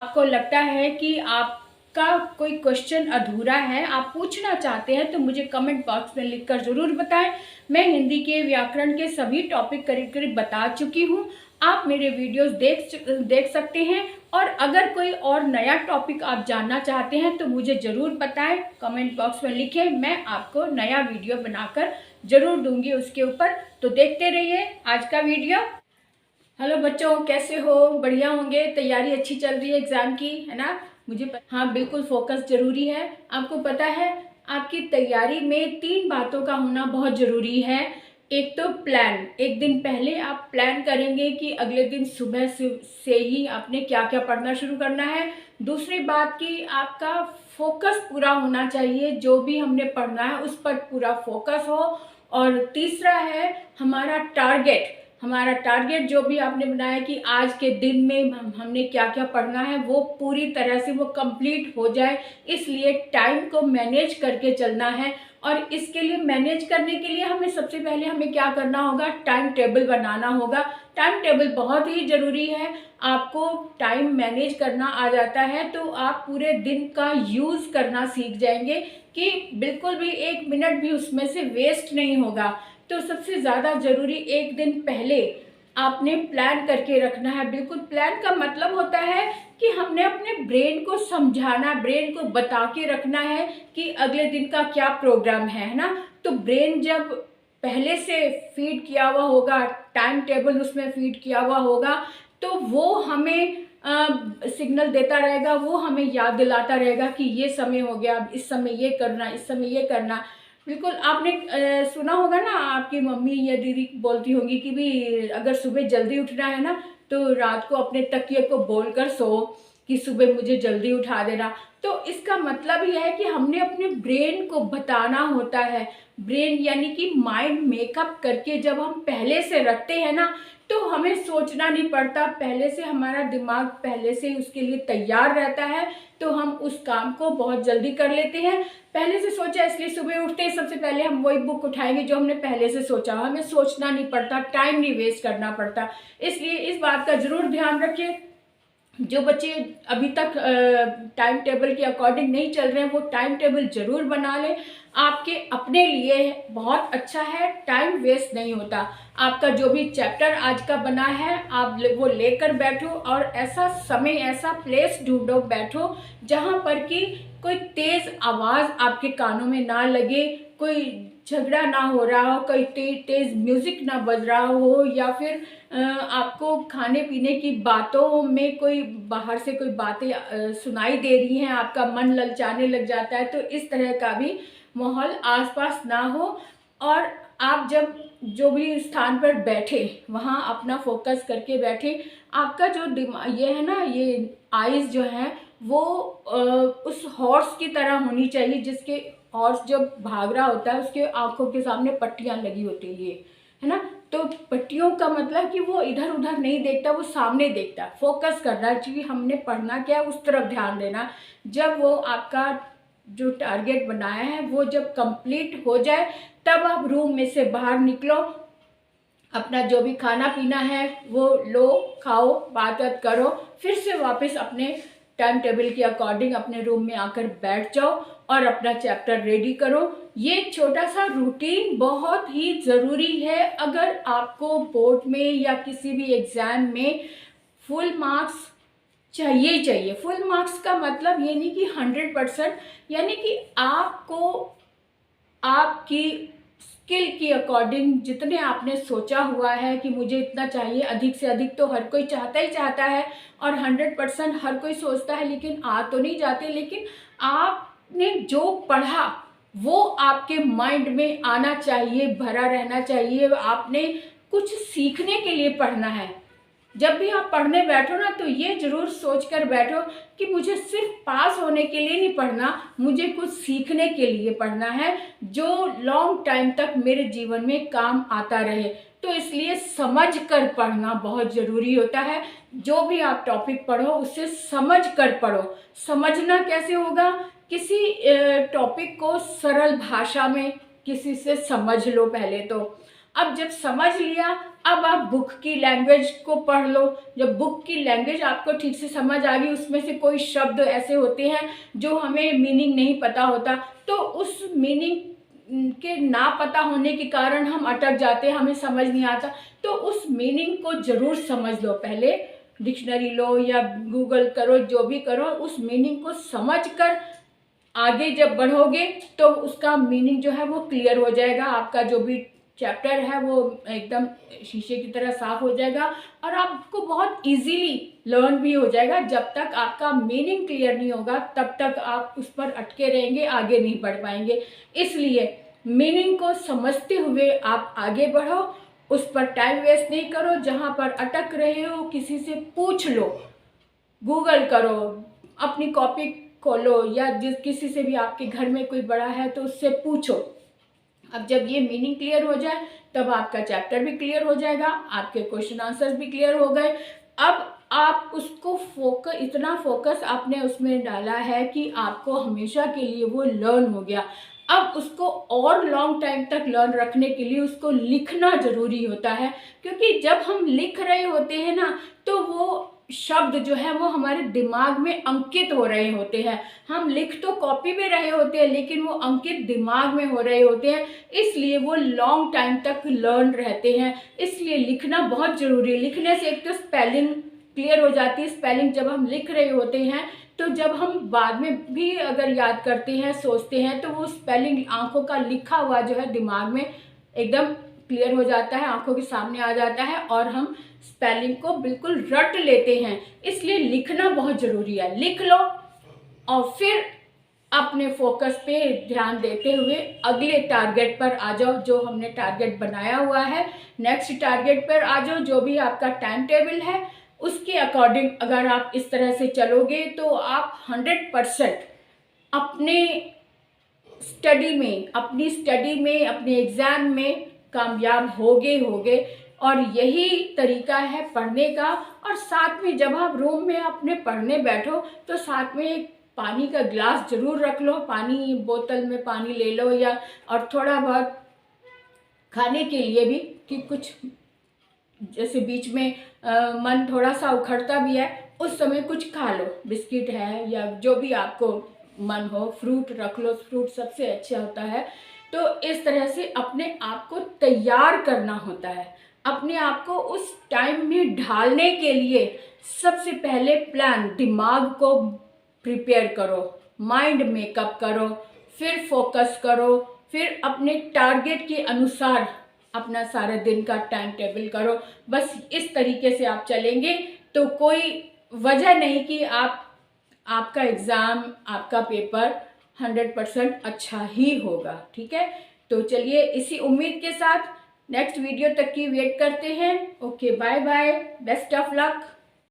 आपको लगता है कि आपका कोई क्वेश्चन अधूरा है, आप पूछना चाहते हैं, तो मुझे कमेंट बॉक्स में लिखकर ज़रूर बताएं। मैं हिंदी के व्याकरण के सभी टॉपिक करीब करीब बता चुकी हूँ। आप मेरे वीडियोस देख सकते हैं। और अगर कोई और नया टॉपिक आप जानना चाहते हैं तो मुझे ज़रूर बताएं, कमेंट बॉक्स में लिखें। मैं आपको नया वीडियो बनाकर ज़रूर दूंगी उसके ऊपर। तो देखते रहिए आज का वीडियो। हेलो बच्चों, कैसे हो? बढ़िया होंगे। तैयारी अच्छी चल रही है एग्ज़ाम की, है ना? हाँ बिल्कुल, फोकस ज़रूरी है। आपको पता है आपकी तैयारी में 3 बातों का होना बहुत ज़रूरी है। एक तो प्लान, एक दिन पहले आप प्लान करेंगे कि अगले दिन सुबह से ही आपने क्या क्या पढ़ना शुरू करना है। दूसरी बात कि आपका फोकस पूरा होना चाहिए, जो भी हमने पढ़ना है उस पर पूरा फोकस हो। और तीसरा है हमारा टारगेट जो भी आपने बनाया कि आज के दिन में हमने क्या क्या पढ़ना है, वो पूरी तरह से वो कंप्लीट हो जाए। इसलिए टाइम को मैनेज करके चलना है। और इसके लिए मैनेज करने के लिए सबसे पहले हमें क्या करना होगा? टाइम टेबल बनाना होगा। टाइम टेबल बहुत ही ज़रूरी है। आपको टाइम मैनेज करना आ जाता है तो आप पूरे दिन का यूज़ करना सीख जाएंगे कि बिल्कुल भी 1 मिनट भी उसमें से वेस्ट नहीं होगा। तो सबसे ज़्यादा ज़रूरी एक दिन पहले आपने प्लान करके रखना है। बिल्कुल, प्लान का मतलब होता है कि हमने अपने ब्रेन को समझाना, ब्रेन को बता के रखना है कि अगले दिन का क्या प्रोग्राम है ना? तो ब्रेन जब पहले से फीड किया हुआ होगा, टाइम टेबल उसमें फीड किया हुआ होगा, तो वो हमें सिग्नल देता रहेगा, वो हमें याद दिलाता रहेगा कि ये समय हो गया, अब इस समय ये करना, इस समय ये करना। बिल्कुल, आपने सुना होगा ना, आपकी मम्मी या दीदी बोलती होंगी कि भी अगर सुबह जल्दी उठना है ना तो रात को अपने तकिए को बोलकर सो कि सुबह मुझे जल्दी उठा देना। तो इसका मतलब यह है कि हमने अपने ब्रेन को बताना होता है। ब्रेन यानी कि माइंड मेकअप करके जब हम पहले से रखते हैं ना, तो हमें सोचना नहीं पड़ता। पहले से हमारा दिमाग पहले से उसके लिए तैयार रहता है, तो हम उस काम को बहुत जल्दी कर लेते हैं। पहले से सोचा, इसलिए सुबह उठते ही सबसे पहले हम वही बुक उठाएंगे जो हमने पहले से सोचा। हमें सोचना नहीं पड़ता, टाइम नहीं वेस्ट करना पड़ता। इसलिए इस बात का जरूर ध्यान रखिए। जो बच्चे अभी तक टाइम टेबल के अकॉर्डिंग नहीं चल रहे हैं, वो टाइम टेबल जरूर बना लें। आपके अपने लिए बहुत अच्छा है, टाइम वेस्ट नहीं होता। आपका जो भी चैप्टर आज का बना है, आप वो लेकर बैठो और ऐसा समय, ऐसा प्लेस ढूंढो, बैठो जहाँ पर कि कोई तेज आवाज़ आपके कानों में ना लगे, कोई झगड़ा ना हो रहा हो, कोई तेज म्यूजिक ना बज रहा हो, या फिर आपको खाने पीने की बातों में कोई बाहर से कोई बातें सुनाई दे रही हैं, आपका मन ललचाने लग जाता है। तो इस तरह का भी माहौल आसपास ना हो। और आप जब जो भी स्थान पर बैठे वहाँ अपना फोकस करके बैठे। आपका जो दिमाग ये है ना, ये आइज़ जो है वो उस हॉर्स की तरह होनी चाहिए, जिसके हॉर्स जब भाग रहा होता है उसके आंखों के सामने पट्टियाँ लगी होती है ना? तो पट्टियों का मतलब कि वो इधर उधर नहीं देखता, वो सामने देखता। फोकस करना चाहिए, हमने पढ़ना क्या है उस तरफ ध्यान देना। जब वो आपका जो टारगेट बनाया है वो जब कंप्लीट हो जाए, तब आप रूम में से बाहर निकलो, अपना जो भी खाना पीना है वो लो, खाओ, बात करो, फिर से वापस अपने टाइम टेबल के अकॉर्डिंग अपने रूम में आकर बैठ जाओ और अपना चैप्टर रेडी करो। ये छोटा सा रूटीन बहुत ही ज़रूरी है। अगर आपको बोर्ड में या किसी भी एग्ज़ाम में फुल मार्क्स चाहिए ही चाहिए। फुल मार्क्स का मतलब ये नहीं कि 100%, यानी कि आपको आपकी स्किल के अकॉर्डिंग जितने आपने सोचा हुआ है कि मुझे इतना चाहिए, अधिक से अधिक तो हर कोई चाहता ही चाहता है, और 100% हर कोई सोचता है, लेकिन आ तो नहीं जाते। लेकिन आपने जो पढ़ा वो आपके माइंड में आना चाहिए, भरा रहना चाहिए। आपने कुछ सीखने के लिए पढ़ना है। जब भी आप पढ़ने बैठो ना, तो ये जरूर सोच कर बैठो कि मुझे सिर्फ पास होने के लिए नहीं पढ़ना, मुझे कुछ सीखने के लिए पढ़ना है जो लॉन्ग टाइम तक मेरे जीवन में काम आता रहे। तो इसलिए समझ कर पढ़ना बहुत ज़रूरी होता है। जो भी आप टॉपिक पढ़ो उसे समझ कर पढ़ो। समझना कैसे होगा? किसी टॉपिक को सरल भाषा में किसी से समझ लो पहले तो। अब जब समझ लिया, अब आप बुक की लैंग्वेज को पढ़ लो। जब बुक की लैंग्वेज आपको ठीक से समझ आ गई, उसमें से कोई शब्द ऐसे होते हैं जो हमें मीनिंग नहीं पता होता, तो उस मीनिंग के ना पता होने के कारण हम अटक जाते हैं, हमें समझ नहीं आता। तो उस मीनिंग को ज़रूर समझ लो, पहले डिक्शनरी लो या गूगल करो, जो भी करो, उस मीनिंग को समझ कर आगे जब बढ़ोगे तो उसका मीनिंग जो है वो क्लियर हो जाएगा। आपका जो भी चैप्टर है वो एकदम शीशे की तरह साफ हो जाएगा और आपको बहुत इजीली लर्न भी हो जाएगा। जब तक आपका मीनिंग क्लियर नहीं होगा तब तक आप उस पर अटके रहेंगे, आगे नहीं बढ़ पाएंगे। इसलिए मीनिंग को समझते हुए आप आगे बढ़ो, उस पर टाइम वेस्ट नहीं करो। जहाँ पर अटक रहे हो किसी से पूछ लो, गूगल करो, अपनी कॉपी खोलो या जिस किसी से भी आपके घर में कोई बड़ा है तो उससे पूछो। अब जब ये मीनिंग क्लियर हो जाए तब आपका चैप्टर भी क्लियर हो जाएगा, आपके क्वेश्चन आंसर्स भी क्लियर हो गए। अब आप उसको इतना फोकस आपने उसमें डाला है कि आपको हमेशा के लिए वो लर्न हो गया। अब उसको और लॉन्ग टाइम तक लर्न रखने के लिए उसको लिखना ज़रूरी होता है, क्योंकि जब हम लिख रहे होते हैं ना तो वो शब्द जो है वो हमारे दिमाग में अंकित हो रहे होते हैं। हम लिख तो कॉपी में रहे होते हैं लेकिन वो अंकित दिमाग में हो रहे होते हैं, इसलिए वो लॉन्ग टाइम तक लर्न रहते हैं। इसलिए लिखना बहुत ज़रूरी है। लिखने से एक तो स्पेलिंग क्लियर हो जाती है। स्पेलिंग जब हम लिख रहे होते हैं तो जब हम बाद में भी अगर याद करते हैं, सोचते हैं, तो वो स्पेलिंग आंखों का लिखा हुआ जो है दिमाग में एकदम क्लियर हो जाता है, आंखों के सामने आ जाता है और हम स्पेलिंग को बिल्कुल रट लेते हैं। इसलिए लिखना बहुत ज़रूरी है। लिख लो और फिर अपने फोकस पे ध्यान देते हुए अगले टारगेट पर आ जाओ, जो हमने टारगेट बनाया हुआ है। नेक्स्ट टारगेट पर आ जाओ। जो भी आपका टाइम टेबल है उसके अकॉर्डिंग अगर आप इस तरह से चलोगे तो आप 100% अपने स्टडी में, अपने एग्ज़ाम में कामयाब होगे। और यही तरीका है पढ़ने का। और साथ में जब आप रूम में अपने पढ़ने बैठो तो साथ में एक पानी का ग्लास ज़रूर रख लो, पानी बोतल में पानी ले लो, या और थोड़ा बहुत खाने के लिए भी, कि कुछ जैसे बीच में मन थोड़ा सा उखड़ता भी है उस समय कुछ खा लो, बिस्किट है या जो भी आपको मन हो, फ्रूट रख लो, फ्रूट सबसे अच्छा होता है। तो इस तरह से अपने आप को तैयार करना होता है। अपने आप को उस टाइम में ढालने के लिए सबसे पहले प्लान, दिमाग को प्रिपेयर करो, माइंड मेकअप करो, फिर फोकस करो, फिर अपने टारगेट के अनुसार अपना सारे दिन का टाइम टेबल करो। बस इस तरीके से आप चलेंगे तो कोई वजह नहीं कि आपका एग्ज़ाम, आपका पेपर 100% अच्छा ही होगा। ठीक है, तो चलिए इसी उम्मीद के साथ नेक्स्ट वीडियो तक की वेट करते हैं। Okay, bye bye, best of luck.